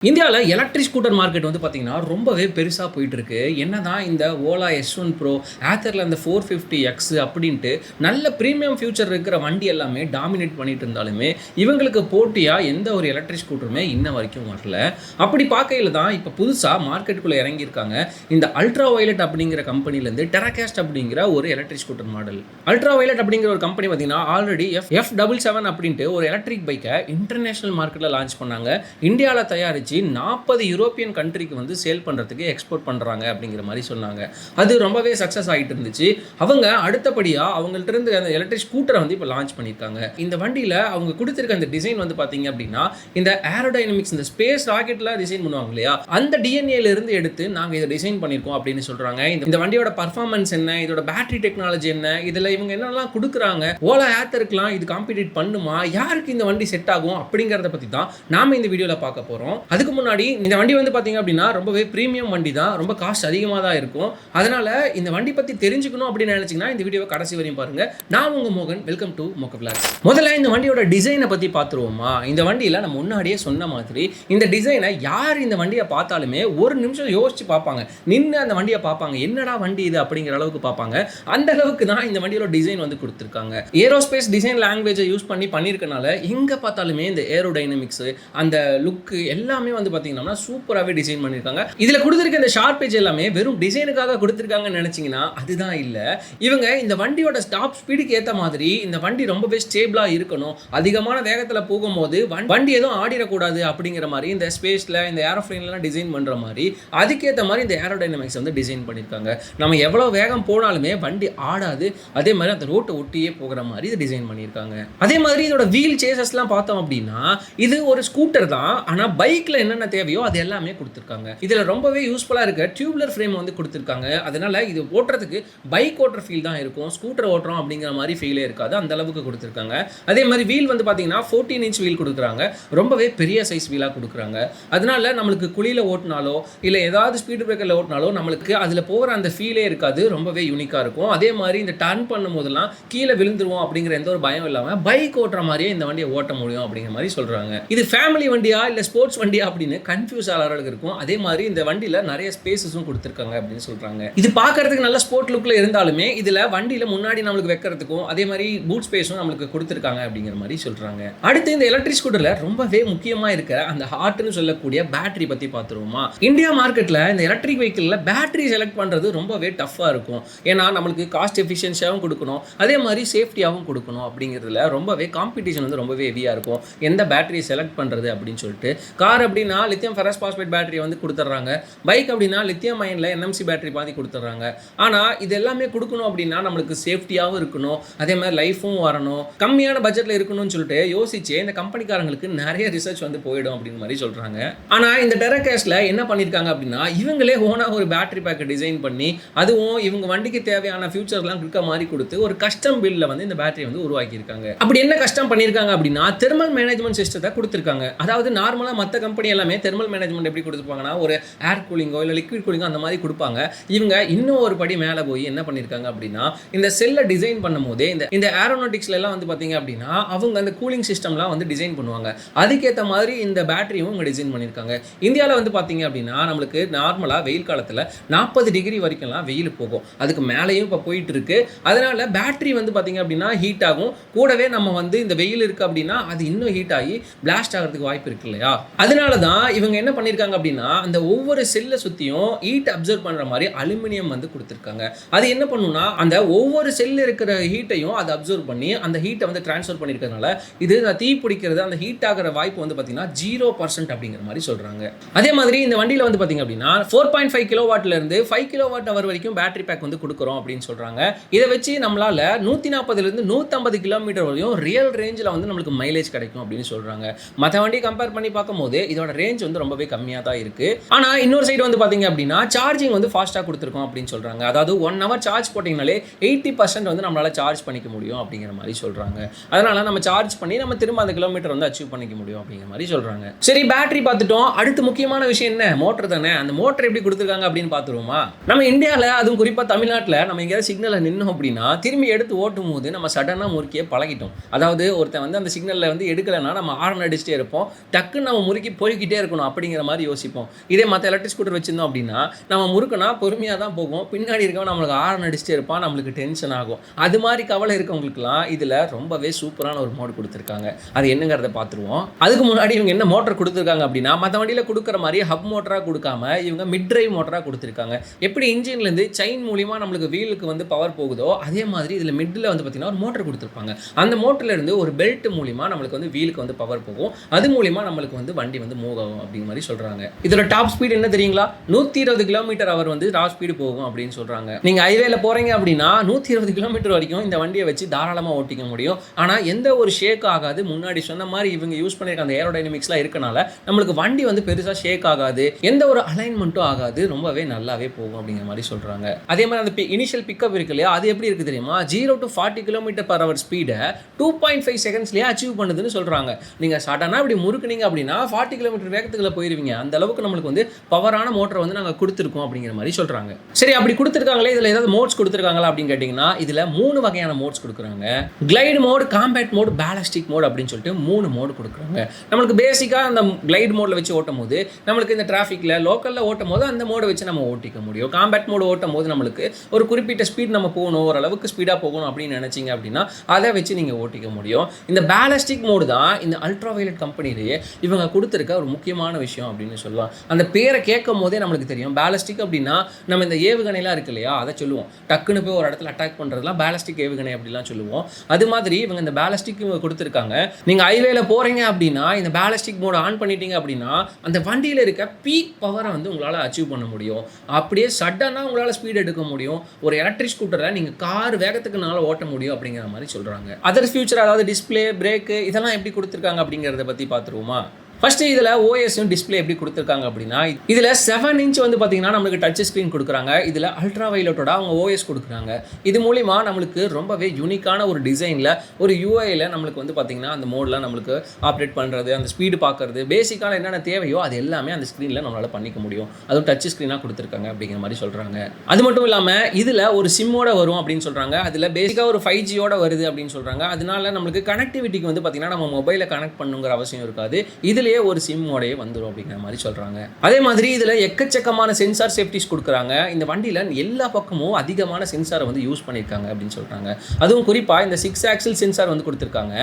இந்தியாவில் electric scooter market வந்து பார்த்தீங்கன்னா ரொம்பவே பெருசாக போயிட்டு இருக்கு. என்னதான் இந்த ஓலா S1 ப்ரோ, ஆத்தரில் அந்த 450X அப்படின்ட்டு நல்ல ப்ரீமியம் ஃபியூச்சர் இருக்கிற வண்டி எல்லாமே டாமினேட் பண்ணிட்டு இருந்தாலுமே இவங்களுக்கு போட்டியாக எந்த ஒரு எலக்ட்ரிக் ஸ்கூட்டருமே இன்ன வரைக்கும் வரல. அப்படி பார்க்கையில் தான் இப்போ புதுசாக மார்க்கெட்டுக்குள்ளே இறங்கியிருக்காங்க இந்த அல்ட்ரா வயலட் அப்படிங்கிற கம்பெனிலேருந்து டெராகாஸ்ட் அப்படிங்கிற ஒரு electric scooter model. Ultra violet அப்படிங்கிற ஒரு கம்பெனி பார்த்தீங்கன்னா ஆல்ரெடி F77 அப்படின்ட்டு ஒரு எலக்ட்ரிக் பைக்கை இன்டர்நேஷனல் மார்க்கெட்டில் லான்ச் பண்ணாங்க. இந்தியாவில் தயாரித்து 40 யூரோப்பியன் கண்ட்ரிக்கு வந்து சேல் பண்ணுறதுக்கு எக்ஸ்போர்ட் பண்ணுறாங்க அப்படிங்கிற மாதிரி சொன்னாங்க. அது ரொம்பவே சக்ஸஸ் ஆகிட்டு இருந்துச்சு. அவங்க அடுத்தபடியாக அவங்கள்ட்ட இருந்து அந்த எலக்ட்ரிக் ஸ்கூட்டரை வந்து இப்போ லான்ச் பண்ணியிருக்காங்க. இந்த வண்டியில் அவங்க கொடுத்துருக்க அந்த டிசைன் வந்து பார்த்தீங்க அப்படின்னா இந்த ஏரோடைனமிக்ஸ், இந்த ஸ்பேஸ் ராக்கெட்டில் டிசைன் பண்ணுவாங்க இல்லையா, அந்த டிஎன்ஏலேருந்து எடுத்து நாங்கள் இதை டிசைன் பண்ணியிருக்கோம் அப்படின்னு சொல்கிறாங்க. இந்த வண்டியோட பர்ஃபார்மன்ஸ் என்ன, இதோட பேட்டரி டெக்னாலஜி என்ன, இதில் இவங்க என்னெல்லாம் கொடுக்குறாங்க, ஓலா ஆத்தருக்குலாம் இது காம்பீட் பண்ணுமா, யாருக்கு இந்த வண்டி செட் ஆகும் அப்படிங்கிறத பற்றி தான் நாம் இந்த வீடியோவில் பார்க்க போகிறோம். அதுக்கு முன்னாடி இந்த வண்டி வந்து பார்த்தீங்க அப்படின்னா ரொம்பவே ப்ரீமியம் வண்டி தான், ரொம்ப காஸ்ட் அதிகமாக தான் இருக்கும். அதனால் இந்த வண்டி பற்றி தெரிஞ்சுக்கணும் அப்படின்னு நினச்சிங்கன்னா இந்த வீடியோவை கடைசி வரையும் பாருங்கள். நான் உங்கள் மோகன், வெல்கம் டு மோக விளாக்ஸ். முதல்ல இந்த வண்டியோட டிசைனை பற்றி பார்த்துருவோமா. இந்த வண்டியில் நம்ம முன்னாடியே சொன்ன மாதிரி இந்த டிசைனை யார் இந்த வண்டியை பார்த்தாலுமே ஒரு நிமிஷம் யோசிச்சு பார்ப்பாங்க, நின்று அந்த வண்டியை பார்ப்பாங்க, என்னடா வண்டி இது அப்படிங்கிற அளவுக்கு பார்ப்பாங்க. அந்த அளவுக்கு தான் இந்த வண்டியோட டிசைன் வந்து கொடுத்துருக்காங்க. ஏரோஸ்பேஸ் டிசைன் லாங்குவேஜை யூஸ் பண்ணியிருக்கனால எங்கே பார்த்தாலுமே இந்த ஏரோடைனமிக்ஸ், அந்த லுக்கு எல்லாமே வந்து பார்த்தீங்கன்னா சூப்பராகவே டிசைன் பண்ணியிருக்காங்க. இதில் கொடுத்துருக்க இந்த ஷார்ப் பேஜ் எல்லாமே வெறும் டிசைனுக்காக கொடுத்துருக்காங்கன்னு நினச்சிங்கன்னா அதுதான் இல்லை. இவங்க இந்த வண்டியோட ஸ்டாப் ஸ்பீடுக்கு ஏற்ற மாதிரி இந்த வண்டி ரொம்பவே ஸ்டேபிளாக இருக்கணும், அதிகமான வேகத்தில் போகும்போது வண்டி எதுவும் ஆடிடக்கூடாது அப்படிங்கிற மாதிரி இந்த ஸ்பேஸில் இந்த ஏரோஃப்ளைன்லாம் டிசைன் பண்ணுற மாதிரி அதுக்கேற்ற மாதிரி இந்த ஏரோடைனமிக்ஸ் வந்து டிசைன் பண்ணியிருக்காங்க. நம்ம எவ்வளோ வேகம் போனாலுமே வண்டி ஆடாது, அதே மாதிரி அந்த ரோட்டை ஒட்டியே போகிற மாதிரி இது டிசைன் பண்ணியிருக்காங்க. அதே மாதிரி இதோட வீல் சேசஸ்லாம் பார்த்தோம் அப்படின்னா இது ஒரு ஸ்கூட்டர் தான், ஆனால் பைக்கில் என்னென்ன தேவையோ அது எல்லாமே கொடுத்துருக்காங்க. இதில் ரொம்பவே யூஸ்ஃபுல்லாக இருக்க டியூப்லர் ஃப்ரேம் வந்து கொடுத்துருக்காங்க. அதனால் இது ஓட்டுறதுக்கு பைக் ஓட்டுற ஃபீல் தான் இருக்கும், ஸ்கூட்டர் ஓட்டுறோம் அப்படிங்கிற மாதிரி ஃபீலே இருக்காது, அந்த அளவுக்கு கொடுத்துருக்காங்க. அதே மாதிரி வீல் வந்து பார்த்தீங்கன்னா 14 இன்ச் வீல் கொடுக்குறாங்க, ரொம்பவே பெரிய சைஸ் வீலாக கொடுக்குறாங்க. அதனால நம்மளுக்கு குழியில் ஓட்டினாலோ இல்லை ஏதாவது ஸ்பீடு பிரேக்கரில் ஓட்டினாலோ நம்மளுக்கு அதில் போகிற அந்த ஃபீலே இருக்காது, ரொம்பவே யூனிக்காக இருக்கும். அதே மாதிரி இந்த டர்ன் பண்ணும் போதெல்லாம் கீழே விழுந்துருவோம் அப்படிங்கிற எந்த ஒரு பயம் இல்லாமல் பைக் ஓட்டுற மாதிரியே இந்த வண்டியை ஓட்ட முடியும் அப்படிங்கிற மாதிரி சொல்கிறாங்க. இது ஃபேமிலி வண்டியா இல்லை ஸ்போர்ட்ஸ் வண்டியா அப்படின்னு கன்ஃபியூஸ் ஆகிறவர்களுக்கு இருக்கும். அதே மாதிரி இந்த வண்டியில் நிறைய ஸ்பேஸஸும் கொடுத்துருக்காங்க அப்படின்னு சொல்கிறாங்க. இது பார்க்கறதுக்கு நல்ல ஸ்போர்ட் லுக்கில் இருந்தாலுமே இதில் வண்டியில் முன்னாடி நம்மளுக்கு வைக்கிறதுக்கும் அதே மாதிரி பூட் ஸ்பேஸும் நம்மளுக்கு கொடுத்துருக்காங்க அப்படிங்கிற மாதிரி சொல்கிறாங்க. அடுத்து இந்த எலக்ட்ரிக் ஸ்கூட்டரில் ரொம்பவே முக்கியமாக இருக்க அந்த ஹார்ட்னு சொல்லக்கூடிய பேட்டரி பற்றி பார்த்துருவோமா. இந்தியா மார்க்கெட்டில் இந்த எலக்ட்ரிக் வெஹிக்கிளில் பேட்டரி செலக்ட் பண்ணுறது ரொம்பவே டஃப்பாக இருக்கும். ஏன்னா நம்மளுக்கு காஸ்ட் எஃபிஷியன்சியாகவும் கொடுக்கணும், அதே மாதிரி சேஃப்டியாகவும் கொடுக்கணும். அப்படிங்கிறதுல ரொம்பவே காம்படிஷன் வந்து ரொம்பவே ஹெவியாக இருக்கும், எந்த பேட்டரி செலக்ட் பண்ணுறது அப்படின்னு சொல்லிட்டு. கார் அப்படின்னா லித்தியம் ஃபெரஸ் பாஸ்பேட் பேட்டரியை வந்து கொடுத்துட்றாங்க, பைக் அப்படின்னா லித்தியம் அயனில் NMC பேட்டரி பாதி கொடுத்துட்றாங்க. ஆனால் இது எல்லாமே கொடுக்கணும் அப்படின்னா நம்மளுக்கு சேஃப்டியாகவும் இருக்கணும், அதே மாதிரி லைஃபும் வரணும், கம்மியான பட்ஜெட்டில் இருக்கணும்னு சொல்லிட்டு யோசிச்சு இந்த கம்பெனிக்காரங்களுக்கு நிறைய ரிசர்ச் வந்து போயிடும் அப்படின்னு மாதிரி சொல்கிறாங்க. ஆனால் இந்த டெராகாஸ்டில் என்ன பண்ணியிருக்காங்க அப்படின்னா இவங்களே ஓனாக ஒரு பேட்டரி பேக்கை டிசைன் பண்ணி அதுவும் இவங்க வண்டிக்கு தேவையான ஃபியூச்சர்லாம் இருக்க மாதிரி கொடுத்து ஒரு கஸ்டம் பில்ல வந்து இந்த பேட்டரி வந்து உருவாக்கியிருக்காங்க. அப்படி என்ன கஸ்டம் பண்ணியிருக்காங்க அப்படின்னா தெர்மல் மேனேஜ்மெண்ட் சிஸ்டத்தை கொடுத்துருக்காங்க. அதாவது நார்மலாக மற்ற கம்பெனி எல்லாமே தெர்மல் மேனேஜ்மெண்ட் எப்படி கொடுத்துருப்பாங்கன்னா ஒரு ஏர் கூலிங்கோ இல்லை லிக்விட் கூலிங்கோ அந்த மாதிரி கொடுப்பாங்க. இவங்க இன்னும் ஒரு படி மேலே போய் என்ன பண்ணியிருக்காங்க அப்படின்னா இந்த செல்லை டிசைன் பண்ணும் போதே இந்த ஏரோநாட்டிக்ஸ்ல எல்லாம் வந்து பார்த்தீங்க அப்படின்னா அவங்க அந்த கூலிங் சிஸ்டம்லாம் வந்து டிசைன் பண்ணுவாங்க, அதுக்கேற்ற மாதிரி இந்த பேட்டரியும் இவங்க டிசைன் பண்ணியிருக்காங்க. இந்தியாவில் வந்து பார்த்தீங்க அப்படின்னா நம்மளுக்கு நார்மலாக வெயில் காலத்தில் 40 டிகிரி வரைக்கும்லாம் வெயில் போகும், அதுக்கு மேலேயும் இப்போ போயிட்டு இருக்கு. அதனால பேட்டரி வந்து பார்த்தீங்க அப்படின்னா ஹீட் ஆகும், கூடவே நம்ம வந்து இந்த வெயில் இருக்குது அப்படின்னா அது இன்னும் ஹீட் ஆகி பிளாஸ்ட் ஆகிறதுக்கு வாய்ப்பு இருக்கு இல்லையா. அதனால தான் இவங்க என்ன பண்ணியிருக்காங்க அப்படின்னா அந்த ஒவ்வொரு செல்லை சுற்றியும் ஹீட் அப்சர்வ் பண்ணுற மாதிரி அலுமினியம் வந்து கொடுத்துருக்காங்க. அது என்ன பண்ணுன்னா அந்த ஒவ்வொரு செல்லில் இருக்கிற ஹீட்டையும் அதை அப்சர்வ் பண்ணி அந்த ஹீட்டை வந்து ட்ரான்ஸ்ஃபர் பண்ணியிருக்கிறதுனால இது தீ பிடிக்கிறது, அந்த ஹீட் ஆகிற வாய்ப்பு வந்து பார்த்தீங்கன்னா 0% அப்படிங்கிற மாதிரி சொல்கிறாங்க. அதே மாதிரி இந்த வண்டியில் வந்து பார்த்தீங்க அப்படின்னா 4.5 கிலோவாட்லேருந்து 5 கிலோவாட் அவர் வரைக்கும் பேட்டரி பேக் வந்து கொடுக்குறோம் அப்படின்னு சொல்கிறாங்க. இதை வச்சு நம்மளால் 140லேருந்து 150 கிலோமீட்டர் வரையும் ரியல் ரேஞ்சில் வந்து நம்மளுக்கு மைலேஜ் கிடைக்கும் அப்படின்னு சொல்கிறாங்க. மற்ற வண்டி கம்பேர் பண்ணி பார்க்கும்போது இதோட ரேஞ்ச் வந்து ரொம்பவே கம்மியாக தான் இருக்குது. ஆனால் இன்னொரு சைடு வந்து பார்த்தீங்க அப்படின்னா சார்ஜிங் வந்து ஃபாஸ்ட்டாக கொடுத்துருக்கோம் அப்படின்னு சொல்கிறாங்க. அதாவது 1 hour சார்ஜ் போட்டிங்கனாலே 80% வந்து நம்மளால் சார்ஜ் பண்ணிக்க முடியும் அப்படிங்கிற மாதிரி சொல்கிறாங்க. அதனால் நம்ம சார்ஜ் பண்ணி நம்ம திரும்ப அந்த கிலோமீட்டர் வந்து அச்சீவ் பண்ணிக்க முடியும் அப்படிங்கிற மாதிரி சொல்கிறாங்க. சரி, பேட்டரி பார்த்துட்டோம், அடுத்து முக்கியமான விஷயம் என்ன, மோட்டர் தானே. அந்த மோட்டர் எப்படி கொடுத்துருக்காங்க அப்படின்னு பார்த்துருவோமா. நம்ம இந்தியாவில் அதுவும் குறிப்பாக தமிழ்நாட்டில் நம்ம எங்கேயாவது சிக்னலில் நின்னோம் அப்படின்னா திரும்பி எடுத்து ஓட்டும் போது நம்ம சடனாக முறுக்கியே பழகிட்டோம். அதாவது ஒருத்தன் வந்து அந்த சிக்னலில் வந்து எடுக்கலைன்னா நம்ம ஹார்ன் அடிச்சுட்டே இருப்போம், டக்குன்னு நம்ம முறுக்கி போய் போய்கிட்டே இருக்கணும் அப்படிங்கிற மாதிரி யோசிப்போம். இதே மற்ற எலக்ட்ரிக் ஸ்கூட்டர் வச்சிருந்தோம் அப்படின்னா நம்ம முறுக்குனா பொறுமையாக தான் போகும், பின்னாடி இருக்கவன் நம்மளுக்கு ஆரன் அடிச்சுட்டே இருப்பான், நம்மளுக்கு டென்ஷன் ஆகும். அது மாதிரி கவலை இருக்கவங்களுக்குலாம் இதில் ரொம்பவே சூப்பரான ஒரு மோடு கொடுத்துருக்காங்க. அது என்னங்கிறத பார்த்துருவோம். அதுக்கு முன்னாடி இவங்க என்ன மோட்டர் கொடுத்துருக்காங்க அப்படின்னா, மற்ற வண்டியில் கொடுக்குற மாதிரி ஹப் மோட்டராக கொடுக்காம இவங்க மிட் டிரைவ் மோட்டராக கொடுத்துருக்காங்க. எப்படி இன்ஜின்லேருந்து செயின் மூலிமா நம்மளுக்கு வீலுக்கு வந்து பவர் போகுதோ அதே மாதிரி இதில் மிட்டில் வந்து பார்த்திங்கன்னா ஒரு மோட்டர் கொடுத்துருப்பாங்க. அந்த மோட்டர்லேருந்து ஒரு பெல்ட் மூலிமா நம்மளுக்கு வந்து வீலுக்கு வந்து பவர் போகும், அது மூலிமா நம்மளுக்கு வந்து வண்டி வந்து மூவ் ஆகும் அப்படிங்கிற மாதிரி சொல்கிறாங்க. இதோட டாப் ஸ்பீடு என்ன தெரியுங்களா? 120 km/h வந்து டாப் ஸ்பீடு போகும் அப்படின்னு சொல்கிறாங்க. நீங்கள் ஹைவேல போகிறீங்க அப்படின்னா 120 km வரைக்கும் இந்த வண்டியை வச்சு தாராளமாக ஓட்டிக்க முடியும். ஆனால் எந்த ஒரு ஷேக் ஆகாது. முன்னாடி சொன்ன மாதிரி இவங்க யூஸ் பண்ணியிருக்க அந்த ஏரோடைனமிக்ஸ்லாம் இருக்கனால நம்மளுக்கு வண்டி வந்து பெருசாக ஷேக் ஆகாது, எந்த ஒரு அலைன்மெண்ட்டும் ஆகாது, ரொம்பவே நல்லாவே போகும் அப்படிங்கிற மாதிரி சொல்கிறாங்க. அதே மாதிரி அந்த இனிஷியல் பிக்கப் இருக்கு இல்லையா, அது எப்படி இருக்குது தெரியுமா? 0 to 40 km/h ஸ்பீடை 2.5 செகண்ட்ஸ்லேயே அச்சீவ் பண்ணுதுன்னு சொல்கிறாங்க. நீங்கள் சடனாக இப்படி முறுக்குனீங்க அப்படின்னா 40 km வேகத்துக்குள்ள போயிருவீங்க. அந்த அளவுக்கு நம்மளுக்கு வந்து பவரான மோட்டரை வந்து நாங்கள் கொடுத்துருக்கோம் அப்படிங்கிற மாதிரி சொல்கிறாங்க. சரி, அப்படி கொடுத்துருக்காங்களே, இதில் ஏதாவது மோட்ஸ் கொடுத்துருக்காங்களா அப்படின்னு கேட்டிங்கன்னா இதில் 3 வகையான மோட்ஸ் கொடுக்குறாங்க. Glide mode, compact mode, ballistic mode அப்படின்னு சொல்லிட்டு 3 மோடு கொடுக்குறாங்க. நம்மளுக்கு பேசிக்காக அந்த கிளைடு மோடில் வச்சு ஓட்டும் போது நம்மளுக்கு இந்த டிராஃபிக்கில் லோக்கலில் ஓட்டும் போது அந்த மோடை வச்சு நம்ம ஓட்டிக்க முடியும். காம்பேக்ட் மோடு ஓட்டும் போது நம்மளுக்கு ஒரு குறிப்பிட்ட ஸ்பீட் நம்ம போகணும், ஓரளவுக்கு ஸ்பீடாக போகணும் அப்படின்னு நினச்சிங்க அப்படின்னா அதை வச்சு நீங்கள் ஓட்டிக்க முடியும். இந்த பேலஸ்டிக் மோடு தான் இந்த அல்ட்ரா வயலட் கம்பெனிலேயே இவங்க கொடுத்துருக்க ஒரு முக்கியமான விஷயம் அப்படின்னு சொல்லலாம். அந்த பேரை கேட்கும் போதே நம்மளுக்கு தெரியும். பேலஸ்டிக் அப்படின்னா நம்ம இந்த ஏவுகணைலாம் இருக்கு இல்லையா, அதை சொல்லுவோம். டக்குன்னு போய் ஒரு இடத்துல அட்டாக் பண்ணுறதுலாம் பேலஸ்டிக் ஏவுகணை அப்படிலாம் சொல்லுவோம். அது மாதிரி இவங்க இந்த பேலஸ்டிக் கொடுத்துருக்காங்க. நீங்கள் ஹைவேல போகிறீங்க அப்படின்னா இந்த பேலஸ்டிக் மோட் ஆன் பண்ணிட்டீங்க அப்படின்னா அந்த வண்டியில் இருக்க பீக் பவரை வந்து உங்களால் அச்சீவ் பண்ண முடியும். அப்படியே சடனாக உங்களால் ஸ்பீட் எடுக்க முடியும். ஒரு எலக்ட்ரிக் ஸ்கூட்டரை நீங்கள் கார் வேகத்துக்குனால ஓட்ட முடியும் அப்படிங்கிற மாதிரி சொல்கிறாங்க. அதர் ஃபியூச்சர், அதாவது டிஸ்பிளே, பிரேக்கு, இதெல்லாம் எப்படி கொடுத்துருக்காங்க அப்படிங்கிறத பற்றி பார்த்துருவோமா? ஃபஸ்ட்டு இதில் ஓஎஸும் டிஸ்பிளே எப்படி கொடுத்துருக்காங்க அப்படின்னா, இதில் 7 inch வந்து பார்த்திங்கன்னா நம்மளுக்கு டச் ஸ்க்ரீன் கொடுக்குறாங்க. இதில் அல்ட்ரா வயலட்டோட அவங்க ஓஎஸ் கொடுக்குறாங்க. இது மூலிமா நம்மளுக்கு ரொம்பவே யூனிக்கான ஒரு டிசைனில் ஒரு யூஐயில் நம்மளுக்கு வந்து பார்த்திங்கன்னா அந்த மோடில் நம்மளுக்கு ஆப்ரேட் பண்ணுறது, அந்த ஸ்பீடு பார்க்குறது, பேசிக்கான என்னென்ன தேவையோ அது எல்லாமே அந்த ஸ்க்ரீனில் நம்மளால் பண்ணிக்க முடியும். அதுவும் டச் ஸ்க்ரீனாக கொடுத்துருக்காங்க அப்படிங்கிற மாதிரி சொல்கிறாங்க. அது மட்டும் இல்லாமல் இதில் ஒரு சிம்மோட வரும் அப்படின்னு சொல்கிறாங்க. அதில் பேசிக்காக ஒரு 5Gயோட வருது அப்படின்னு சொல்கிறாங்க. அதனால நம்மளுக்கு கனெக்டிவிட்டிக்கு வந்து பார்த்திங்கன்னா நம்ம மொபைலை கனெக்ட் பண்ணுங்கிற அவசியம் இருக்காது. இதில் ஒரு சிம்மோடயே வந்துடும் அப்படிங்கிற மாதிரி சொல்றாங்க. அதே மாதிரி இதுல எக்கச்சக்கமான சென்சார் சேஃப்டிஸ் கொடுக்குறாங்க. இந்த வண்டியில எல்லா பக்கமும் அதிகமான சென்சாரை வந்து யூஸ் பண்ணியிருக்காங்க அப்படின்னு சொல்றாங்க. அதுவும் குறிப்பா இந்த 6 ஆக்சில் சென்சார் வந்து கொடுத்துருக்காங்க.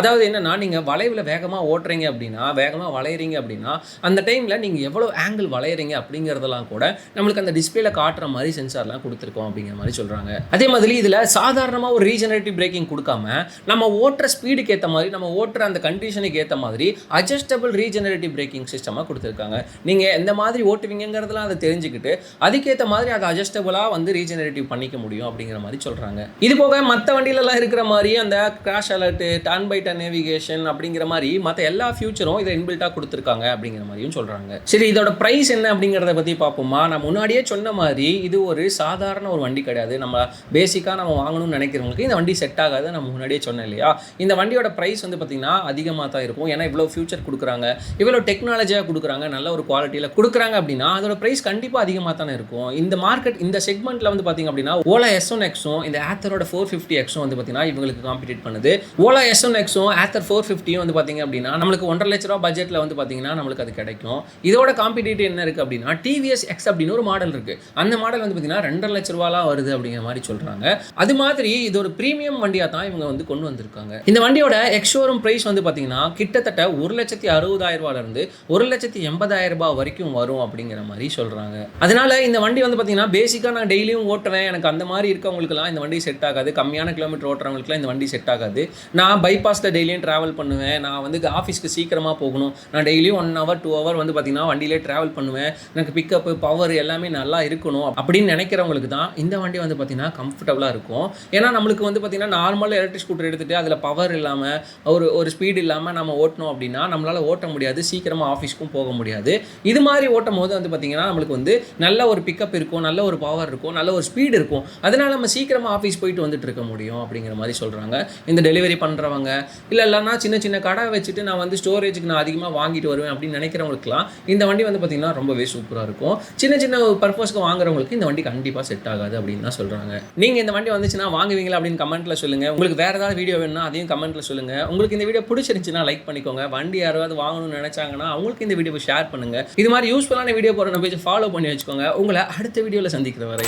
அதாவது என்னன்னா, நீங்க வளைவில் வேகமா ஓட்டுறீங்க அப்படின்னா, வேகமா வளையறீங்க அப்படின்னா அந்த டைம்ல நீங்க எவ்வளவு ஆங்கிள் வளையறீங்க அப்படிங்கிறதெல்லாம் கூட நம்மளுக்கு அந்த டிஸ்பிளேல காட்டுற மாதிரி சென்சார்லாம் கொடுத்துருக்கோம் அப்படிங்கிற மாதிரி சொல்றாங்க. அதே மாதிரி இதுல சாதாரணமா ஒரு ரீஜெனரேட்டிவ் பிரேக்கிங் கொடுக்காம நம்ம ஓட்டுற ஸ்பீடுக்கு ஏற்ற மாதிரி, நம்ம ஓட்டுற அந்த கண்டிஷனுக்கு ஏற்ற மாதிரி அட்ஜஸ்டபிள் ரீஜெனரேட்டிவ் பிரேக்கிங் சிஸ்டமாக கொடுத்துருக்காங்க. நீங்கள் எந்த மாதிரி ஓட்டுவீங்கிறதுலாம் அதை தெரிஞ்சுக்கிட்டு அதுக்கேற்ற மாதிரி அதை அட்ஜஸ்டபுளாக வந்து ரீஜெனரேட்டிவ் பண்ணிக்க முடியும் அப்படிங்கிற மாதிரி சொல்கிறாங்க. இது போக மற்ற வண்டியிலலாம் இருக்கிற மாதிரி அந்த crash alert, turn by turn navigation அப்படிங்கிற மாதிரி மற்ற எல்லா ஃபியூச்சரும் இதை இன்பில்ட்டாக கொடுத்துருக்காங்க அப்படிங்கிற மாதிரியும் சொல்கிறாங்க. சரி, இதோட ப்ரைஸ் என்ன அப்படிங்கிறத பற்றி பார்ப்போமா? நான் முன்னாடியே சொன்ன மாதிரி இது ஒரு சாதாரண ஒரு வண்டி கிடையாது. நம்ம பேசிக்காக நம்ம வாங்கணும்னு நினைக்கிறவங்களுக்கு இந்த வண்டி செட் ஆகாது. நம்ம முன்னாடியே சொன்னேன் இல்லையா, இந்த வண்டியோட ப்ரைஸ் வந்து பார்த்திங்கன்னா அதிகமாக தான் இருக்கும். ஏன்னா இவ்வளோ ஃபியூச்சர் கொடுக்குறாங்க, இவ்வளோ டெக்னாலஜியாக கொடுக்குறாங்க, நல்ல ஒரு குவாலிட்டியில் கொடுக்குறாங்க அப்படின்னா அதோட ப்ரைஸ் கண்டிப்பாக அதிகமாக தானே இருக்கும். இந்த மார்க்கெட், இந்த செக்மெண்ட்டில் வந்து பார்த்திங்க அப்படின்னா ஓலா S1Xும் இந்த ஆத்தரோட 450Xும் வந்து பார்த்திங்கன்னா இவங்களுக்கு காம்பீட் பண்ணுது. ஓலா S1Xும் ஆத்தர் 450 வந்து பார்த்திங்க அப்படின்னா நம்மளுக்கு 1.5 லட்ச ரூபா பட்ஜெட்டில் வந்து பார்த்திங்கன்னா நம்மளுக்கு அது கிடைக்கும். இதோட காம்படிட்டிவ் என்ன இருக்குது அப்படின்னா டிவிஎஸ் X அப்படின்னு ஒரு மாடல் இருக்குது. அந்த மாடல் வந்து பார்த்திங்கன்னா 2.5 லட்ச ரூபாலாம் வருது அப்படிங்கிற மாதிரி சொல்கிறாங்க. அது மாதிரி இது ஒரு ப்ரீமியம் வண்டியாக தான் இவங்க வந்து கொண்டு வந்திருக்காங்க. இந்த வண்டியோட எக்ஸ்ஷோரூம் ப்ரைஸ் வந்து பார்த்திங்கன்னா கிட்டத்தட்ட 1,60,000 இருந்து 1,80,000 வரைக்கும் வரும் அப்படிங்கிற மாதிரி சொல்றாங்க. அதனால இந்த வண்டி வந்து பார்த்தீங்கன்னா பேசிக்காக நான் டெய்லியும் ஓட்டுவேன், எனக்கு அந்த மாதிரி இருக்கவங்களுக்குலாம் இந்த வண்டி செட் ஆகாது. கம்மியான கிலோமீட்டர் ஓட்டுறவங்களுக்குலாம் இந்த வண்டி செட் ஆகாது. நான் பைபாஸில் டெய்லியும் ட்ராவல் பண்ணுவேன், நான் வந்து ஆஃபீஸ்க்கு சீக்கிரமாக போகணும், நான் டெய்லியும் 1 hour 2 hour வந்து பார்த்தீங்கன்னா வண்டியிலே ட்ராவல் பண்ணுவேன், எனக்கு பிக்கப் பவர் எல்லாமே நல்லா இருக்கணும் அப்படின்னு நினைக்கிறவங்களுக்கு தான் இந்த வண்டி வந்து பார்த்தீங்கன்னா கம்ஃபர்டபுளாக இருக்கும். ஏன்னா நம்மளுக்கு வந்து பார்த்தீங்கன்னா நார்மல் எலக்ட்ரிக் ஸ்கூட்டர் எடுத்துகிட்டு அதில் பவர் இல்லாமல் ஒரு ஸ்பீடு இல்லாமல் நம்ம ஓட்டணும் அப்படின்னா நம்மளால் ஓட்ட முடியாது, சீக்கிரமாக ஆஃபீஸ்க்கும் போக முடியாது. இது மாதிரி ஓட்டும் போது வந்து பார்த்திங்கன்னா நம்மளுக்கு வந்து நல்ல ஒரு பிக்கப் இருக்கும், நல்ல ஒரு பவர் இருக்கும், நல்ல ஒரு ஸ்பீடு இருக்கும். அதனால் நம்ம சீக்கிரமாக ஆஃபீஸ் போயிட்டு வந்துட்டு இருக்க முடியும் அப்படிங்கிற மாதிரி சொல்கிறாங்க. இந்த டெலிவரி பண்ணுறவங்க இல்லைன்னா சின்ன சின்ன கடை வச்சுட்டு நான் வந்து ஸ்டோரேஜுக்கு நான் அதிகமாக வாங்கிட்டு வருவேன் அப்படின்னு நினைக்கிறவங்களுக்குலாம் இந்த வண்டி வந்து பார்த்திங்கன்னா ரொம்பவே சூப்பராக இருக்கும். சின்ன சின்ன பர்பஸ்க்கு வாங்குறவங்களுக்கு இந்த வண்டி கண்டிப்பாக செட் ஆகாது அப்படின்னு தான் சொல்கிறாங்க. நீங்கள் இந்த வண்டி வந்துச்சுன்னா வாங்குவீங்களா அப்படின்னு கமெண்ட்டில் சொல்லுங்கள். உங்களுக்கு வேறு ஏதாவது வீடியோ வேணும்னா அதையும் கமெண்ட்டில் சொல்லுங்கள். உங்களுக்கு இந்த வீடியோ பிடிச்சிருந்துச்சுன்னா லைக் பண்ணிக்கோங்க. வண்டி யாராவது வாங்கணும்னு நினைச்சாங்கன்னா அவங்களுக்கு இந்த வீடியோவை ஷேர் பண்ணுங்க. இது மாதிரி யூஸ்ஃபுல்லான வீடியோ போகிற நம்ம பேஜை ஃபாலோ பண்ணி வச்சுக்கோங்க. உங்களை அடுத்த வீடியோவில் சந்திக்கிற வரை